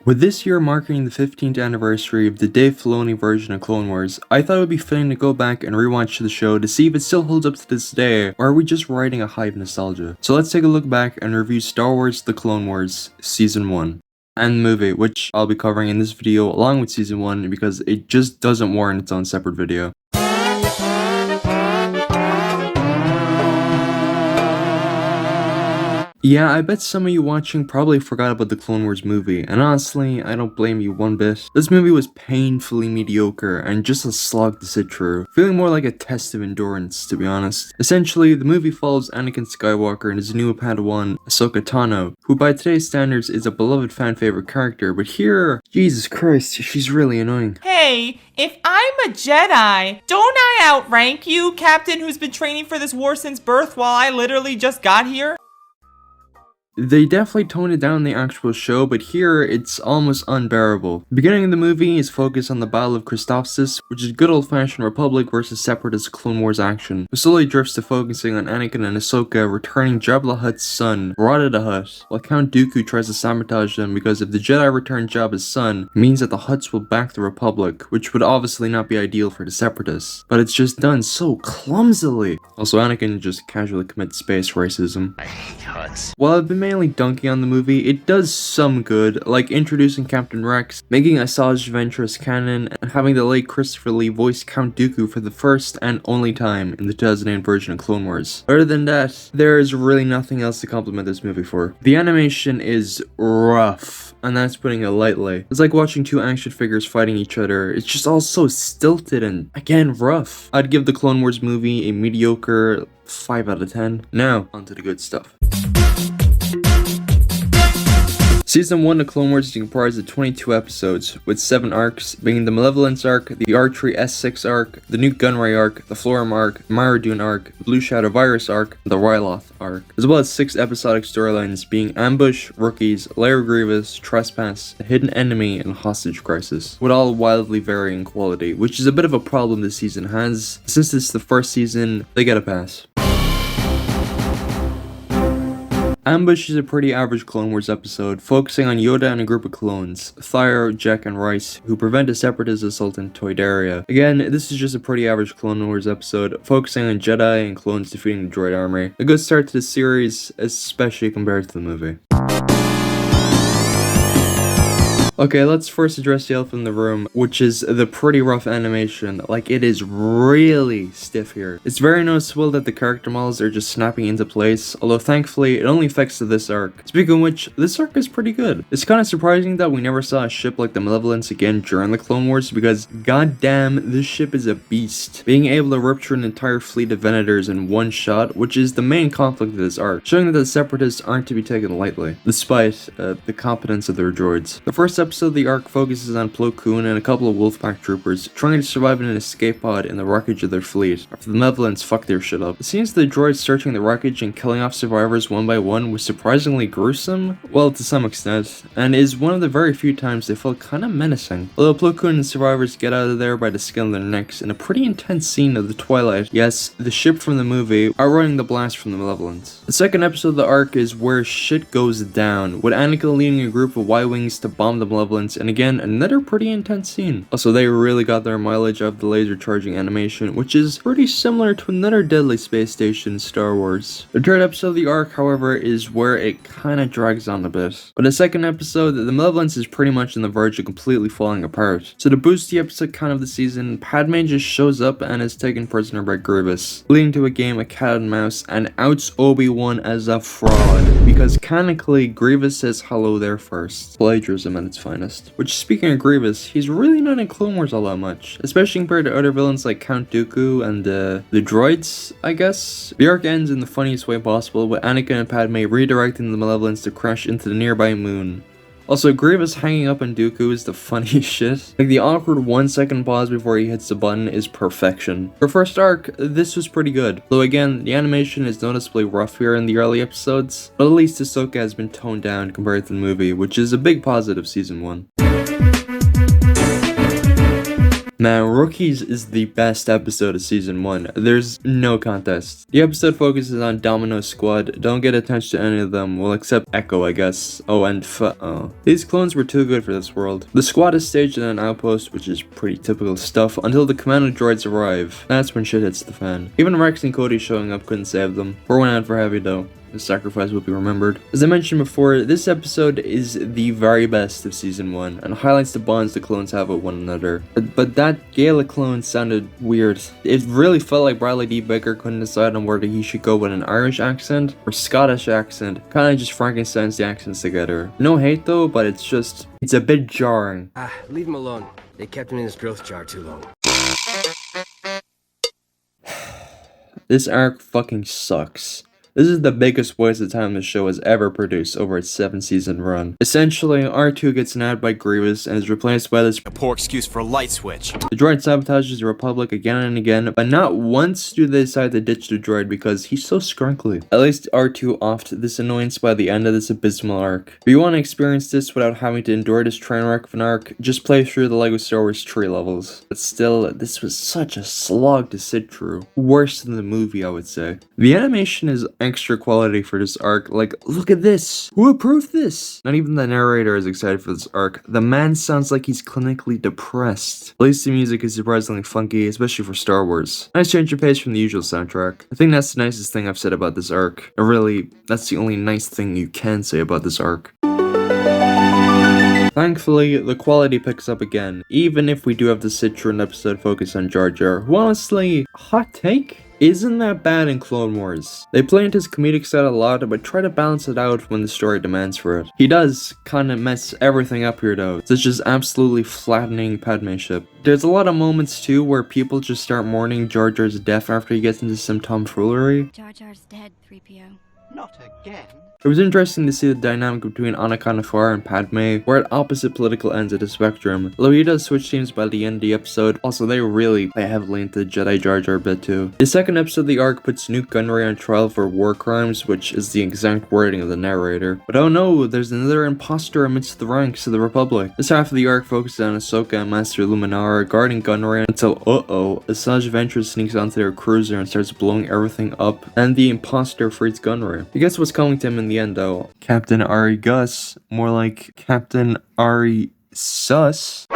With this year marking the 15th anniversary of the Dave Filoni version of Clone Wars, I thought it would be fitting to go back and rewatch the show to see if it still holds up to this day, or are we just riding a high of nostalgia? So let's take a look back and review Star Wars The Clone Wars Season 1. And the movie, which I'll be covering in this video along with Season 1 because it just doesn't warrant its own separate video. Yeah, I bet some of you watching probably forgot about the Clone Wars movie, and honestly, I don't blame you one bit. This movie was painfully mediocre and just a slog to sit through, feeling more like a test of endurance, to be honest. Essentially, the movie follows Anakin Skywalker and his new Padawan, Ahsoka Tano, who by today's standards is a beloved fan-favorite character, but here, Jesus Christ, she's really annoying. Hey, if I'm a Jedi, don't I outrank you, Captain who's been training for this war since birth while I literally just got here? They definitely toned it down in the actual show, but here it's almost unbearable. The beginning of the movie is focused on the Battle of Christophsis, which is good old-fashioned Republic versus Separatist Clone Wars action. It slowly drifts to focusing on Anakin and Ahsoka returning Jabba the Hutt's son, Barada the Hutt, while Count Dooku tries to sabotage them because if the Jedi return Jabba's son, it means that the Hutts will back the Republic, which would obviously not be ideal for the Separatists. But it's just done so clumsily. Also, Anakin just casually commits space racism. I hate Hutts. While I've been mainly dunking on the movie, it does some good, like introducing Captain Rex, making Asajj Ventress canon, and having the late Christopher Lee voice Count Dooku for the first and only time in the 2008 version of Clone Wars. Other than that, there is really nothing else to compliment this movie for. The animation is rough, and that's putting it lightly. It's like watching two action figures fighting each other. It's just all so stilted and, again, rough. I'd give the Clone Wars movie a mediocre 5 out of 10. Now, onto the good stuff. Season 1 of Clone Wars is comprised of 22 episodes, with 7 arcs, being the Malevolence arc, the Archery S6 arc, the Nuke Gunray arc, the Florum arc, the Mara Dune arc, the Blue Shadow Virus arc, and the RYLOTH arc, as well as 6 episodic storylines being Ambush, Rookies, LAIR Grievous, Trespass, the Hidden Enemy, and Hostage Crisis, with all wildly varying quality, which is a bit of a problem this season has. Since this is the first season, they get a pass. Ambush is a pretty average Clone Wars episode, focusing on Yoda and a group of clones, Thyre, Jack, and Rice, who prevent a separatist assault in Toydaria. Again, this is just a pretty average Clone Wars episode, focusing on Jedi and clones defeating the droid army. A good start to the series, especially compared to the movie. Okay, let's first address the elephant in the room, which is the pretty rough animation. Like, it is really stiff here. It's very noticeable that the character models are just snapping into place, although thankfully it only affects to this arc. Speaking of which, this arc is pretty good. It's kind of surprising that we never saw a ship like the Malevolence again during the Clone Wars, because goddamn, this ship is a beast. Being able to rupture an entire fleet of Venators in one shot, which is the main conflict of this arc, showing that the Separatists aren't to be taken lightly, despite the competence of their droids. The first episode of the arc focuses on Plo Koon and a couple of Wolfpack troopers trying to survive in an escape pod in the wreckage of their fleet after the Malevolence fucked their shit up. The scenes of the droids searching the wreckage and killing off survivors one by one was surprisingly gruesome, well, to some extent, and is one of the very few times they felt kinda menacing. Although Plo Koon and survivors get out of there by the skin of their necks in a pretty intense scene of the Twilight, yes, the ship from the movie, outrunning the blast from the Malevolence. The second episode of the arc is where shit goes down, with Anakin leading a group of Y-Wings to bomb the Malevolence, and again, another pretty intense scene. Also, they really got their mileage out of the laser charging animation, which is pretty similar to another deadly space station in Star Wars. The third episode of the arc, however, is where it kinda drags on a bit. But the second episode, the Malevolence is pretty much on the verge of completely falling apart. So to boost the episode count of the season, Padme just shows up and is taken prisoner by Grievous, leading to a game of cat and mouse, and outs Obi-Wan as a fraud, because canonically, Grievous says hello there first. Plagiarism at its finest. Which, speaking of Grievous, he's really not in Clone Wars all that much, especially compared to other villains like Count Dooku and the droids, I guess. The arc ends in the funniest way possible, with Anakin and Padme redirecting the Malevolence to crash into the nearby moon. Also, Grievous hanging up on Dooku is the funniest shit. Like, the awkward 1-second pause before he hits the button is perfection. For first arc, this was pretty good. Though again, the animation is noticeably rough here in the early episodes, but at least Ahsoka has been toned down compared to the movie, which is a big positive season 1. Man, Rookies is the best episode of season 1. There's no contest. The episode focuses on Domino Squad. Don't get attached to any of them. Well, except Echo, I guess. Oh, and These clones were too good for this world. The squad is staged in an outpost, which is pretty typical stuff, until the commando droids arrive. That's when shit hits the fan. Even Rex and Cody showing up couldn't save them. Pour one out for Heavy though. The sacrifice will be remembered. As I mentioned before, this episode is the very best of season 1 and highlights the bonds the clones have with one another. But that Gaelic clone sounded weird. It really felt like Bradley D. Baker couldn't decide on whether he should go with an Irish accent or Scottish accent. Kinda just Frankenstein's the accents together. No hate though, but it's a bit jarring. Leave him alone. They kept him in his growth jar too long. This arc fucking sucks. This is the biggest waste of time the show has ever produced over its 7-season run. Essentially, R2 gets nabbed by Grievous and is replaced by this a poor excuse for a light switch. The droid sabotages the Republic again and again, but not once do they decide to ditch the droid because he's so scrunkly. At least R2 offed this annoyance by the end of this abysmal arc. If you want to experience this without having to endure this train wreck of an arc, just play through the LEGO Star Wars tree levels. But still, this was such a slog to sit through. Worse than the movie, I would say. The animation is extra quality for this arc. Like, look at this. Who approved this? Not even the narrator is excited for this arc. The man sounds like he's clinically depressed. At least the music is surprisingly funky, especially for Star Wars. Nice change of pace from the usual soundtrack. I think that's the nicest thing I've said about this arc. Really, that's the only nice thing you can say about this arc. Thankfully, the quality picks up again, even if we do have to sit through an episode focused on Jar Jar, who honestly, hot take? Isn't that bad in Clone Wars. They play into his comedic side a lot, but try to balance it out when the story demands for it. He does kinda mess everything up here though, such as absolutely flattening Padme ship. There's a lot of moments too where people just start mourning Jar Jar's death after he gets into some tomfoolery. Jar Jar's dead, 3PO. Not again. It was interesting to see the dynamic between Anakin Afar and Padme. We're at opposite political ends of the spectrum. Though he does switch teams by the end of the episode, also they really play heavily into Jedi Jar Jar a bit too. The second episode of the arc puts Newt Gunray on trial for war crimes, which is the exact wording of the narrator. But oh no, there's another imposter amidst the ranks of the Republic. This half of the arc focuses on Ahsoka and Master Luminara guarding Gunray until Asajj Ventress sneaks onto their cruiser and starts blowing everything up, and the imposter frees Gunray. He gets what's coming to him in the end though. Captain Ari Gus, more like Captain Ari Sus.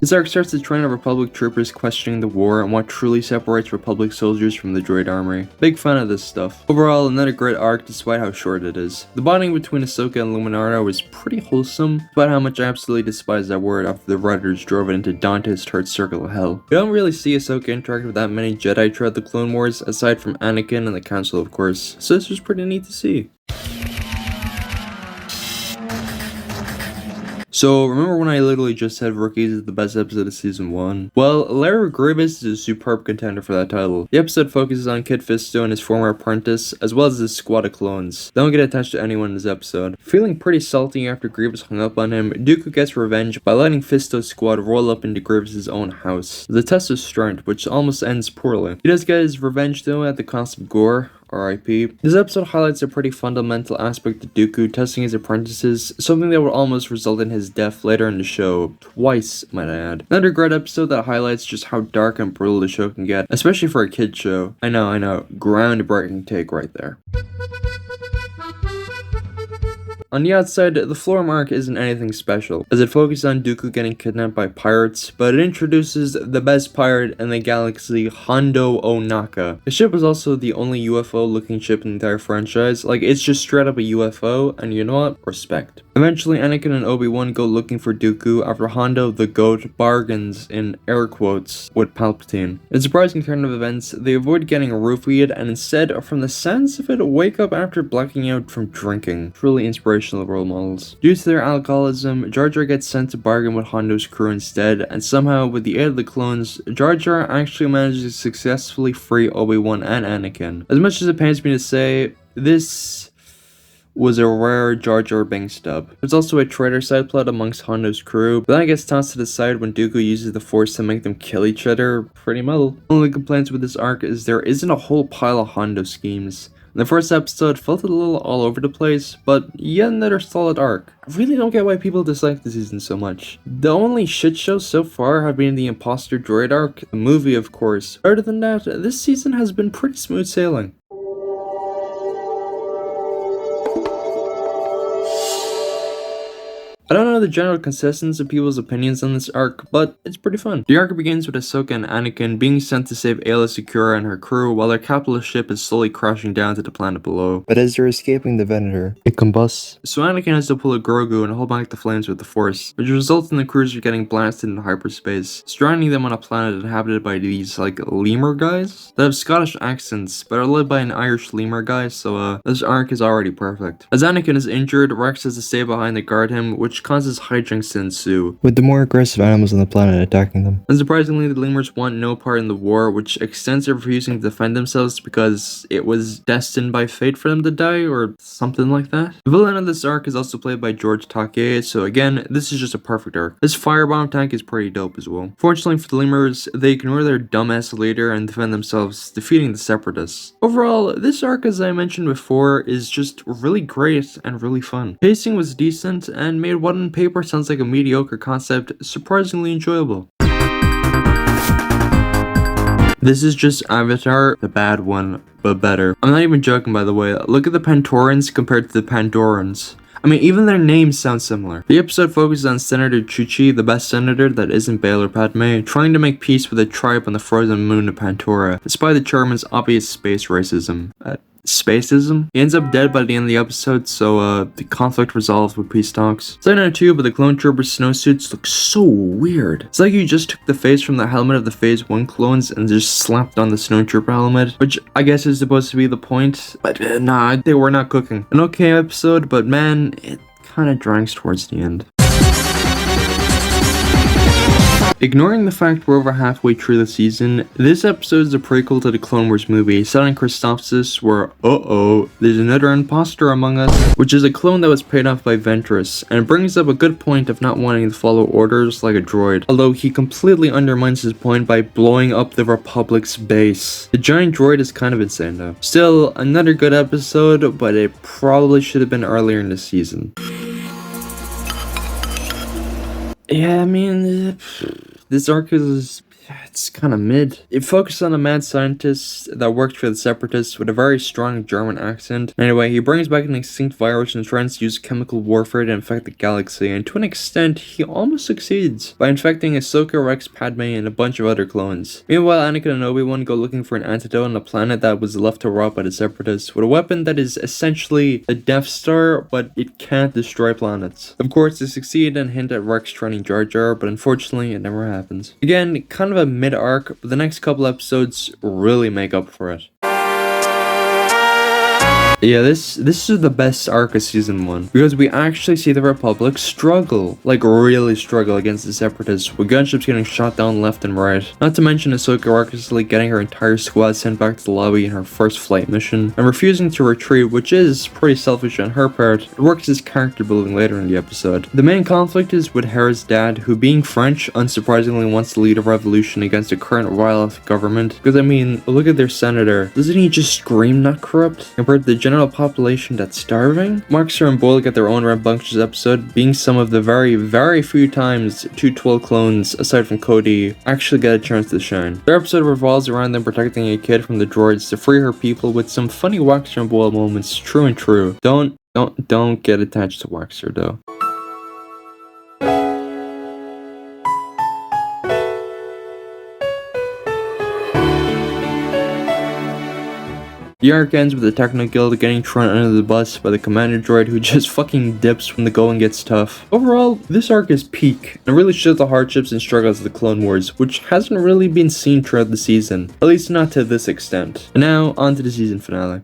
This arc starts the train of Republic troopers questioning the war and what truly separates Republic soldiers from the droid army. Big fan of this stuff. Overall, another great arc despite how short it is. The bonding between Ahsoka and Luminara was pretty wholesome, despite how much I absolutely despise that word after the writers drove it into Dante's third circle of hell. We don't really see Ahsoka interact with that many Jedi throughout the Clone Wars, aside from Anakin and the Council of course, so this was pretty neat to see. So, remember when I literally just said Rookies is the best episode of season 1? Well, LAIR GREVIOUS is a superb contender for that title. The episode focuses on Kit Fisto and his former apprentice, as well as his squad of clones. Don't get attached to anyone in this episode. Feeling pretty salty after Grievous hung up on him, Dooku gets revenge by letting Fisto's squad roll up into Grievous' own house. The test of strength, which almost ends poorly. He does get his revenge though at the cost of gore. RIP. This episode highlights a pretty fundamental aspect of Dooku testing his apprentices, something that would almost result in his death later in the show. Twice, might I add. Another great episode that highlights just how dark and brutal the show can get, especially for a kid's show. I know. Groundbreaking take right there. On the outside, the Florham arc isn't anything special, as it focuses on Dooku getting kidnapped by pirates, but it introduces the best pirate in the galaxy, Hondo Ohnaka. The ship is also the only UFO-looking ship in the entire franchise. Like, it's just straight up a UFO, and you know what? Respect. Eventually, Anakin and Obi-Wan go looking for Dooku after Hondo the Goat bargains, in air quotes, with Palpatine. In a surprising turn of events, they avoid getting roofied and instead, from the sense of it, wake up after blacking out from drinking. Truly inspirational role models. Due to their alcoholism, Jar Jar gets sent to bargain with Hondo's crew instead, and somehow, with the aid of the clones, Jar Jar actually manages to successfully free Obi-Wan and Anakin. As much as it pains me to say, this was a rare Jar Jar Bing stub. There's also a traitor side plot amongst Hondo's crew, but that gets tossed to the side when Dooku uses the Force to make them kill each other. Pretty metal. Only complaints with this arc is there isn't a whole pile of Hondo schemes. The first episode felt a little all over the place, but yet another solid arc. I really don't get why people dislike the season so much. The only shit shows so far have been the imposter droid arc, the movie of course. Other than that, this season has been pretty smooth sailing. I don't know the general consensus of people's opinions on this arc, but it's pretty fun. The arc begins with Ahsoka and Anakin being sent to save Aayla Secura and her crew while their capitalist ship is slowly crashing down to the planet below. But as they're escaping the Venator, it combusts. So Anakin has to pull a Grogu and hold back the flames with the Force, which results in the cruiser getting blasted into hyperspace, stranding them on a planet inhabited by these, like, lemur guys? That have Scottish accents, but are led by an Irish lemur guy, so this arc is already perfect. As Anakin is injured, Rex has to stay behind to guard him, which causes hijinks to ensue, with the more aggressive animals on the planet attacking them. Unsurprisingly, the lemurs want no part in the war, which extends to refusing to defend themselves because it was destined by fate for them to die, or something like that. The villain of this arc is also played by George Takei, so again, this is just a perfect arc. This firebomb tank is pretty dope as well. Fortunately for the lemurs, they ignore their dumbass leader and defend themselves, defeating the separatists. Overall, this arc, as I mentioned before, is just really great and really fun. Pacing was decent and made what on paper sounds like a mediocre concept surprisingly enjoyable. This is just Avatar, the bad one, but better. I'm not even joking, by the way. Look at the Pantorans compared to the Pandorans. I mean, even their names sound similar. The episode focuses on Senator Chuchi, the best senator that isn't Bail or Padme, trying to make peace with a tribe on the frozen moon of Pantora, despite the chairman's obvious space racism. Spacism? He ends up dead by the end of the episode, so the conflict resolved with peace talks. Side note 2, but the clone troopers' snowsuits look so weird. It's like you just took the face from the helmet of the Phase 1 clones and just slapped on the snowtrooper helmet, which I guess is supposed to be the point, but nah, they were not cooking. An okay episode, but man, it kinda drags towards the end. Ignoring the fact we're over halfway through the season, this episode is a prequel to the Clone Wars movie, set in Christophsis where, there's another imposter among us, which is a clone that was paid off by Ventress, and it brings up a good point of not wanting to follow orders like a droid, although he completely undermines his point by blowing up the Republic's base. The giant droid is kind of insane though. Still, another good episode, but it probably should have been earlier in the season. Yeah, I mean, this arc is, it's kind of mid. It focused on a mad scientist that worked for the Separatists with a very strong German accent. Anyway, he brings back an extinct virus and tries to use chemical warfare to infect the galaxy, and to an extent, he almost succeeds by infecting Ahsoka, Rex, Padme, and a bunch of other clones. Meanwhile, Anakin and Obi-Wan go looking for an antidote on a planet that was left to rot by the Separatists, with a weapon that is essentially a Death Star, but it can't destroy planets. Of course, they succeed and hint at Rex training Jar Jar, but unfortunately, it never happens. Again, kind of a mid-arc, but the next couple episodes really make up for it. Yeah, this is the best arc of season 1, because we actually see the Republic struggle, like really struggle against the Separatists, with gunships getting shot down left and right. Not to mention Ahsoka recklessly getting her entire squad sent back to the lobby in her first flight mission, and refusing to retreat, which is pretty selfish on her part. It works as character building later in the episode. The main conflict is with Hera's dad, who being French, unsurprisingly wants to lead a revolution against the current RYLOTH government, because I mean, look at their senator. Doesn't he just scream not corrupt? Compared to the general population that's starving? Markster and Boyle get their own rambunctious episode, being some of the very few times 212 clones, aside from Cody, actually get a chance to shine. Their episode revolves around them protecting a kid from the droids to free her people, with some funny Waxer and Boyle moments, true and true. Don't get attached to Waxer though. The arc ends with the Techno Guild getting thrown under the bus by the commander droid, who just fucking dips when the going gets tough. Overall, this arc is peak, and really shows the hardships and struggles of the Clone Wars, which hasn't really been seen throughout the season, at least not to this extent. And now, on to the season finale.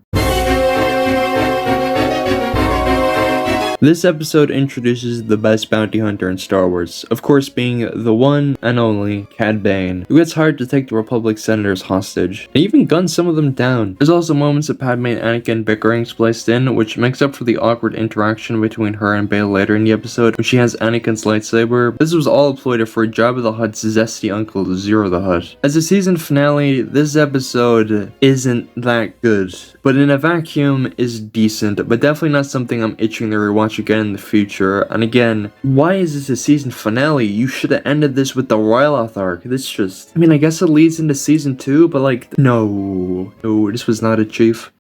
This episode introduces the best bounty hunter in Star Wars, of course being the one and only Cad Bane, who gets hired to take the Republic senators hostage, and even guns some of them down. There's also moments of Padme and Anakin bickering spliced in, which makes up for the awkward interaction between her and Bail later in the episode when she has Anakin's lightsaber. This was all exploited for Jabba the Hutt's zesty uncle Zero the Hutt. As a season finale, this episode isn't that good, but in a vacuum is decent, but definitely not something I'm itching to rewatch again in the future. And again, why is this a season finale? You should have ended this with the RYLOTH arc. This just, I mean, I guess it leads into season 2, but like, no, this was not a chief.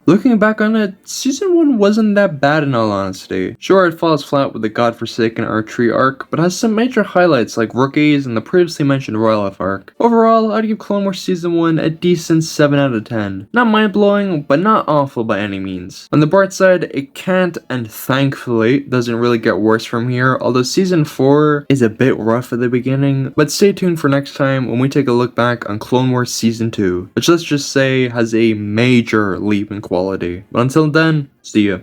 Looking back on it, season 1 wasn't that bad in all honesty. Sure, it falls flat with the godforsaken archery arc, but has some major highlights like rookies and the previously mentioned RYLOTH arc. Overall, I'd give Clone Wars season 1 a decent 7 out of 10. Not mind-blowing, but not awful by any means. On the bright side, it can't and thankfully doesn't really get worse from here, although season 4 is a bit rough at the beginning, but stay tuned for next time when we take a look back on Clone Wars season 2, which let's just say has a major leap in quality. But until then, see ya.